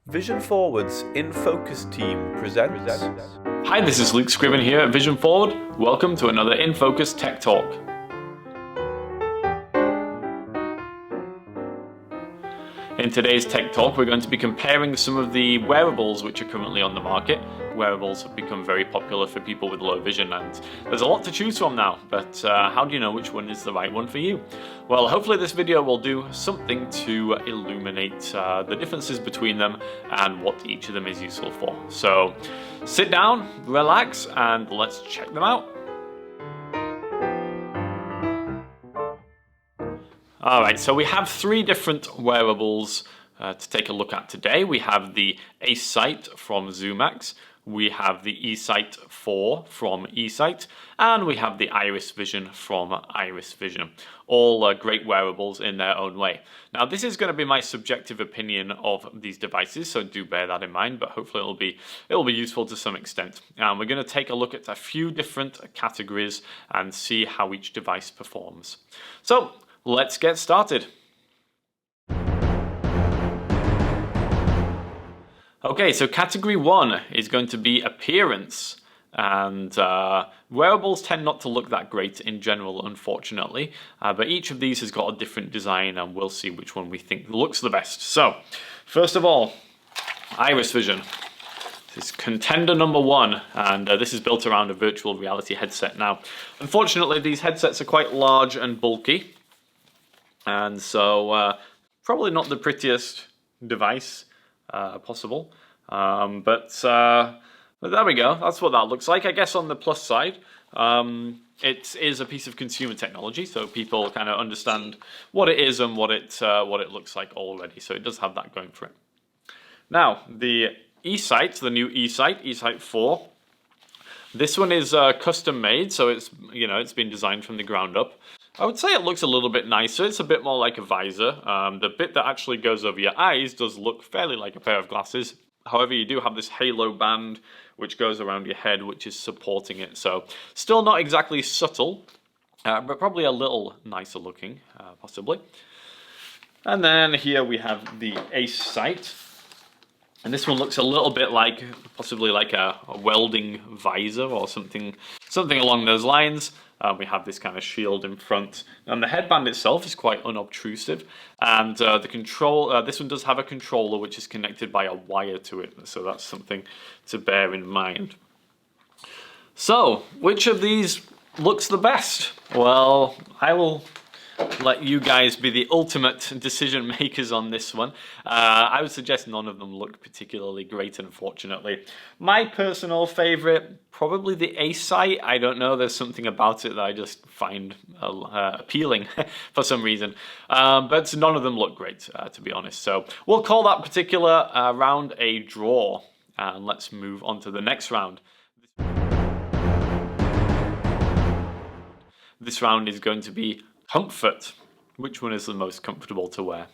Vision Forward's In Focus team presents. Hi, this is Luke Scriven here at Vision Forward. Welcome to another In Focus Tech Talk. In today's Tech Talk, we're going to be comparing some of the wearables which are currently on the market. Wearables have become very popular for people with low vision, and there's a lot to choose from now, but how do you know which one is the right one for you? Well, hopefully this video will do something to illuminate the differences between them and what each of them is useful for. So sit down, relax, and let's check them out. Alright, so we have three different wearables to take a look at today. We have the eSight from Zoomax, we have the eSight 4 from eSight, and we have the IrisVision from IrisVision. All great wearables in their own way. Now, this is going to be my subjective opinion of these devices, so do bear that in mind, but hopefully it'll be useful to some extent. We're going to take a look at a few different categories and see how each device performs. So, let's get started. Okay, so category one is going to be appearance. And wearables tend not to look that great in general, unfortunately. But each of these has got a different design, and we'll see which one we think looks the best. So, first of all, IrisVision. This is contender number one, and this is built around a virtual reality headset. Now, unfortunately, these headsets are quite large and bulky. And so, probably not the prettiest device possible. But there we go. That's what that looks like. I guess on the plus side, it is a piece of consumer technology, so people kind of understand what it is and what it looks like already. So it does have that going for it. Now, the eSight, the new eSight 4. This one is custom made, so it's been designed from the ground up. I would say it looks a little bit nicer. It's a bit more like a visor. The bit that actually goes over your eyes does look fairly like a pair of glasses. However, you do have this halo band which goes around your head, which is supporting it. So still not exactly subtle, but probably a little nicer looking, possibly. And then here we have the eSight. And this one looks a little bit like, possibly like a welding visor or something along those lines. We have this kind of shield in front, and the headband itself is quite unobtrusive. And this one does have a controller which is connected by a wire to it, so that's something to bear in mind. So, which of these looks the best? Well, I will let you guys be the ultimate decision makers on this one. I would suggest none of them look particularly great, unfortunately. My personal favorite, probably the eSight. I don't know, there's something about it that I just find appealing for some reason. But none of them look great, to be honest. So we'll call that particular round a draw. And let's move on to the next round. This round is going to be comfort. Which one is the most comfortable to wear?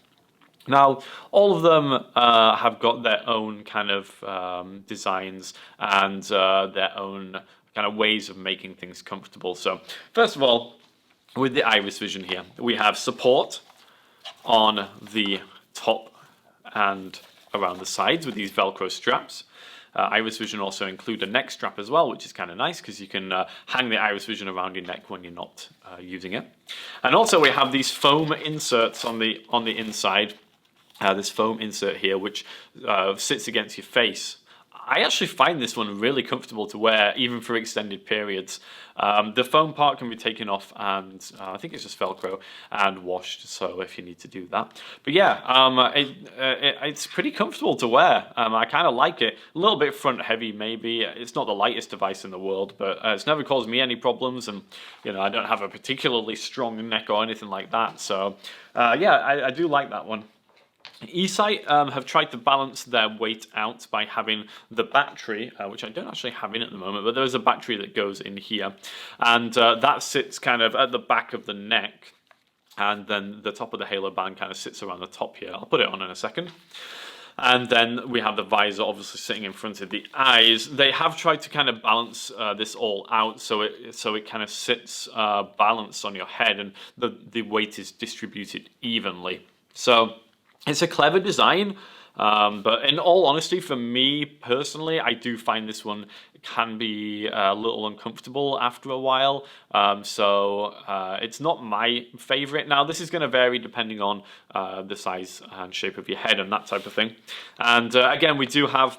Now, all of them have got their own kind of designs and their own kind of ways of making things comfortable. So, first of all, with the IrisVision here, we have support on the top and around the sides with these Velcro straps. IrisVision also include a neck strap as well, which is kind of nice because you can hang the IrisVision around your neck when you're not using it. And also we have these foam inserts on the inside. This foam insert here, which sits against your face. I actually find this one really comfortable to wear, even for extended periods. The foam part can be taken off, and I think it's just Velcro and washed, so if you need to do that. But yeah, it's pretty comfortable to wear. I kind of like it. A little bit front heavy, maybe. It's not the lightest device in the world, but it's never caused me any problems, and I don't have a particularly strong neck or anything like that. So yeah, I do like that one. eSight have tried to balance their weight out by having the battery, which I don't actually have in at the moment, but there is a battery that goes in here, and that sits kind of at the back of the neck, and then the top of the halo band kind of sits around the top here. I'll put it on in a second. And then we have the visor obviously sitting in front of the eyes. They have tried to kind of balance this all out so it kind of sits balanced on your head, and the weight is distributed evenly. So it's a clever design. But in all honesty, for me personally, I do find this one can be a little uncomfortable after a while. So it's not my favorite. Now, this is going to vary depending on the size and shape of your head and that type of thing. And again, we do have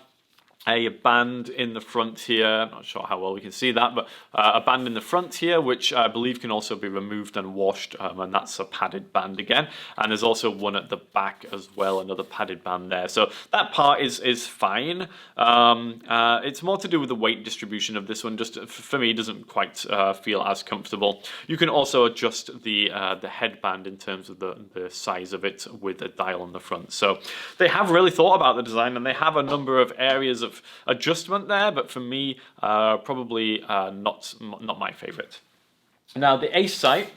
a band in the front here. I'm not sure how well we can see that, but a band in the front here, which I believe can also be removed and washed, and that's a padded band again. And there's also one at the back as well, another padded band there. So that part is fine. It's more to do with the weight distribution of this one. Just for me, it doesn't quite feel as comfortable. You can also adjust the headband in terms of the size of it with a dial on the front. So they have really thought about the design, and they have a number of areas of adjustment there, but for me, probably not my favorite. Now the eSight,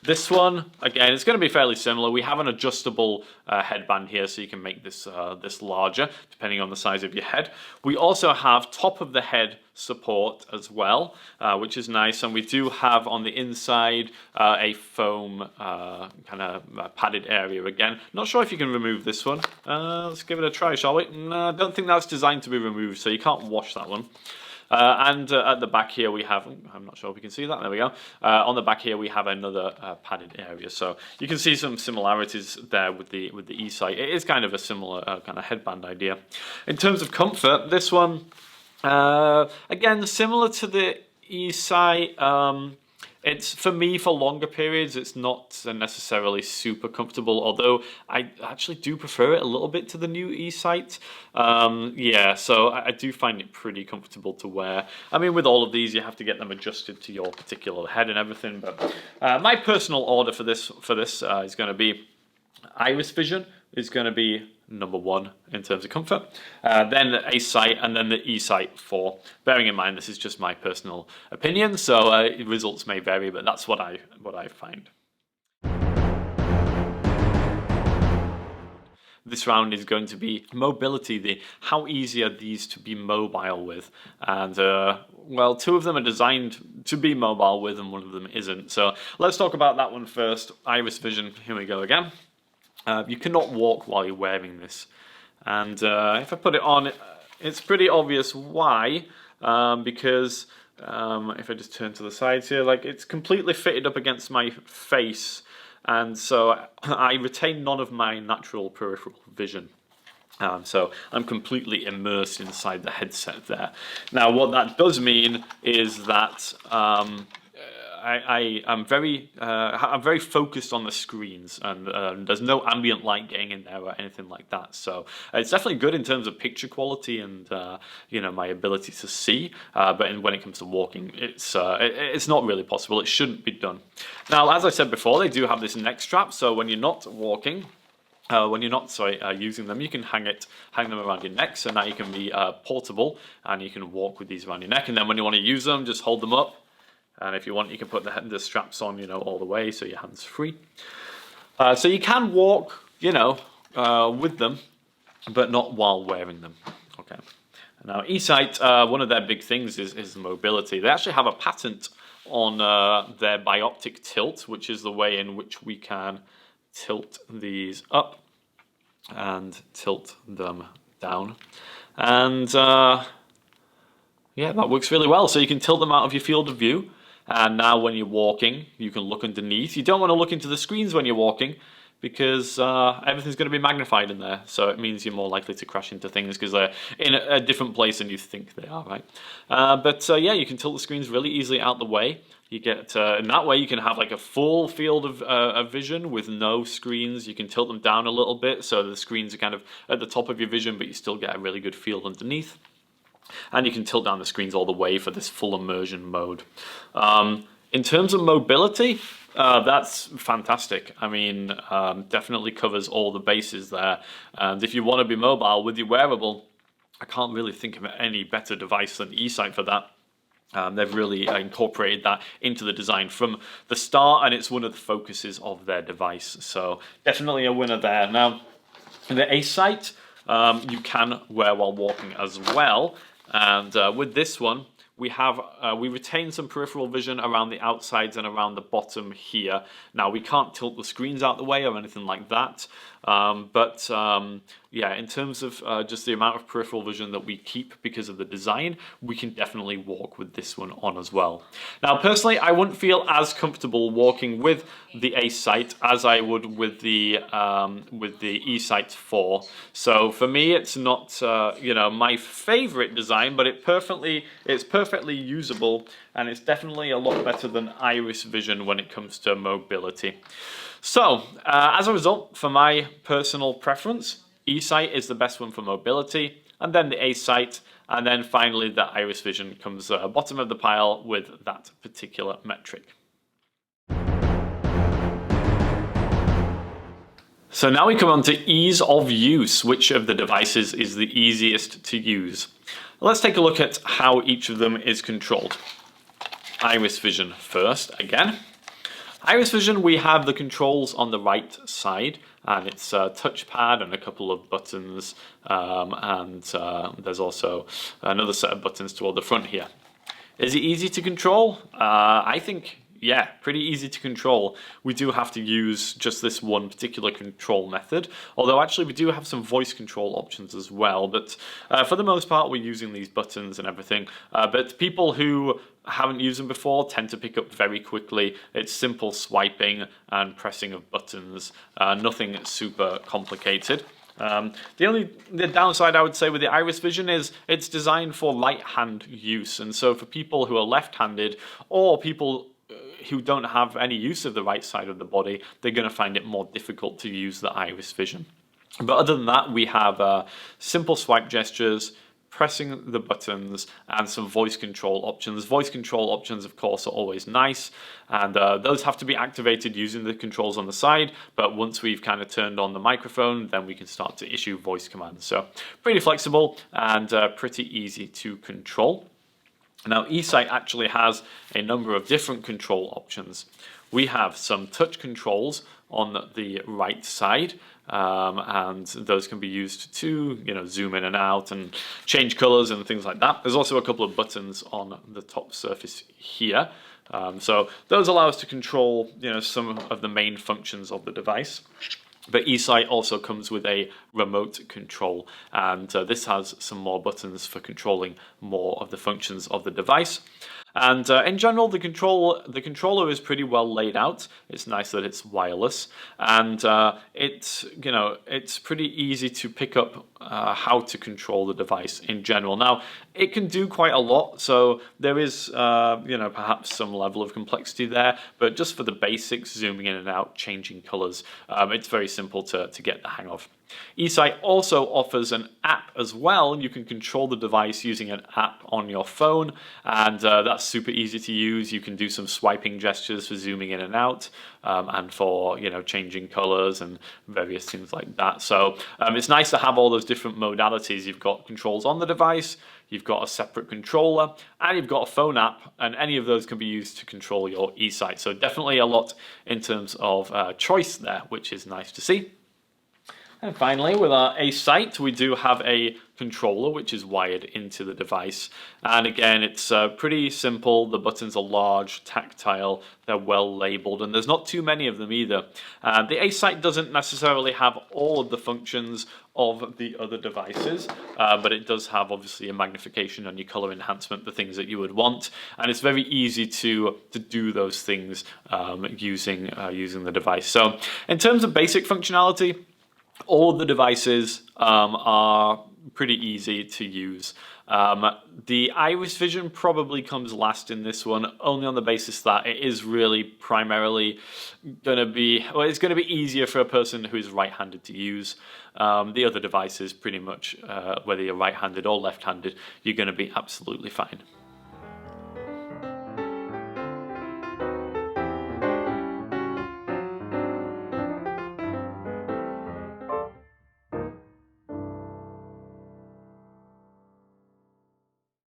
this one again, it's going to be fairly similar. We have an adjustable headband here, so you can make this this larger depending on the size of your head. We also have top of the head support as well, which is nice, and we do have on the inside a foam kind of padded area again. Not sure if you can remove this one. Let's give it a try, shall we? No, I don't think that's designed to be removed, so you can't wash that one. And at the back here we have, I'm not sure if we can see that, there we go. On the back here we have another padded area, so you can see some similarities there with the eSight. It is kind of a similar kind of headband idea. In terms of comfort, this one, again, similar to the eSight. It's, for me, for longer periods, it's not necessarily super comfortable, although I actually do prefer it a little bit to the new eSight. Yeah, so I do find it pretty comfortable to wear. I mean, with all of these, you have to get them adjusted to your particular head and everything, but my personal order for this is going to be IrisVision is going to be #1 in terms of comfort, then the eSight, and then the eSight 4. Bearing in mind this is just my personal opinion, so results may vary, but that's what I find. This round is going to be mobility, how easy are these to be mobile with, and well, 2 of them are designed to be mobile with and 1 of them isn't. So let's talk about that one first. IrisVision, here we go again. You cannot walk while you're wearing this, and if I put it on, it's pretty obvious why, because if I just turn to the sides here, like, it's completely fitted up against my face, and so I retain none of my natural peripheral vision. So I'm completely immersed inside the headset there. Now what that does mean is that I'm very focused on the screens, and there's no ambient light getting in there or anything like that. So it's definitely good in terms of picture quality and you know, my ability to see. But when it comes to walking, it's not really possible. It shouldn't be done. Now, as I said before, they do have this neck strap. So when you're not walking, using them, you can hang them around your neck. So now you can be portable, and you can walk with these around your neck. And then when you want to use them, just hold them up. And if you want, you can put the straps on, you know, all the way, so your hand's free. So you can walk, you know, with them, but not while wearing them. Okay. Now, eSight, one of their big things is mobility. They actually have a patent on their bioptic tilt, which is the way in which we can tilt these up and tilt them down. And yeah, that works really well. So you can tilt them out of your field of view. And now when you're walking, you can look underneath. You don't want to look into the screens when you're walking, because everything's going to be magnified in there. So it means you're more likely to crash into things because they're in a different place than you think they are, right? Yeah, you can tilt the screens really easily out the way. You get, in that way, you can have like a full field of vision with no screens. You can tilt them down a little bit so the screens are kind of at the top of your vision, but you still get a really good field underneath. And you can tilt down the screens all the way for this full immersion mode. In terms of mobility, that's fantastic. I mean, definitely covers all the bases there. And if you want to be mobile with your wearable, I can't really think of any better device than eSight for that. They've really incorporated that into the design from the start, and it's one of the focuses of their device. So definitely a winner there. Now, the eSight, you can wear while walking as well. And with this one, we retain some peripheral vision around the outsides and around the bottom here. Now, we can't tilt the screens out the way or anything like that. Yeah, in terms of just the amount of peripheral vision that we keep because of the design, we can definitely walk with this one on as well. Now, personally, I wouldn't feel as comfortable walking with the eSight as I would with the eSight 4. So for me, it's not my favorite design, but it's perfectly usable, and it's definitely a lot better than IrisVision when it comes to mobility. So, as a result, for my personal preference, eSight is the best one for mobility, and then the eSight, and then finally the IrisVision comes bottom of the pile with that particular metric. So now we come on to ease of use. Which of the devices is the easiest to use? Let's take a look at how each of them is controlled. IrisVision first, again. IrisVision, we have the controls on the right side, and it's a touchpad and a couple of buttons, and there's also another set of buttons toward the front here. Is it easy to control? I think, yeah, pretty easy to control. We do have to use just this one particular control method, although actually we do have some voice control options as well, but for the most part we're using these buttons and everything. But people who haven't used them before tend to pick up very quickly. It's simple swiping and pressing of buttons, nothing super complicated. The downside I would say with the IrisVision is it's designed for right hand use, and so for people who are left-handed or people who don't have any use of the right side of the body, they're going to find it more difficult to use the IrisVision. But other than that, we have simple swipe gestures, pressing the buttons, and some voice control options. Voice control options, of course, are always nice, and those have to be activated using the controls on the side, but once we've kind of turned on the microphone, then we can start to issue voice commands. So pretty flexible and pretty easy to control. Now, eSight actually has a number of different control options. We have some touch controls on the right side, and those can be used to zoom in and out and change colors and things like that. There's also a couple of buttons on the top surface here, so those allow us to control some of the main functions of the device. But eSight also comes with a remote control, and this has some more buttons for controlling more of the functions of the device. And in general, the controller is pretty well laid out. It's nice that it's wireless, and it's pretty easy to pick up how to control the device in general. Now, it can do quite a lot, so there is perhaps some level of complexity there. But just for the basics, zooming in and out, changing colors, it's very simple to get the hang of. eSight also offers an app as well. You can control the device using an app on your phone, and that's super easy to use. You can do some swiping gestures for zooming in and out, and for changing colors and various things like that. So it's nice to have all those different modalities. You've got controls on the device, you've got a separate controller, and you've got a phone app, and any of those can be used to control your eSight. So definitely a lot in terms of choice there, which is nice to see. And finally, with our eSight, we do have a controller which is wired into the device, and again it's pretty simple. The buttons are large, tactile, they're well labeled, and there's not too many of them either. The eSight doesn't necessarily have all of the functions of the other devices, but it does have obviously a magnification and your color enhancement, the things that you would want, and it's very easy to do those things using the device. So in terms of basic functionality, all of the devices are pretty easy to use. The IrisVision probably comes last in this one, only on the basis that it is really primarily going to be, it's going to be easier for a person who is right-handed to use. The other devices, pretty much, whether you're right-handed or left-handed, you're going to be absolutely fine.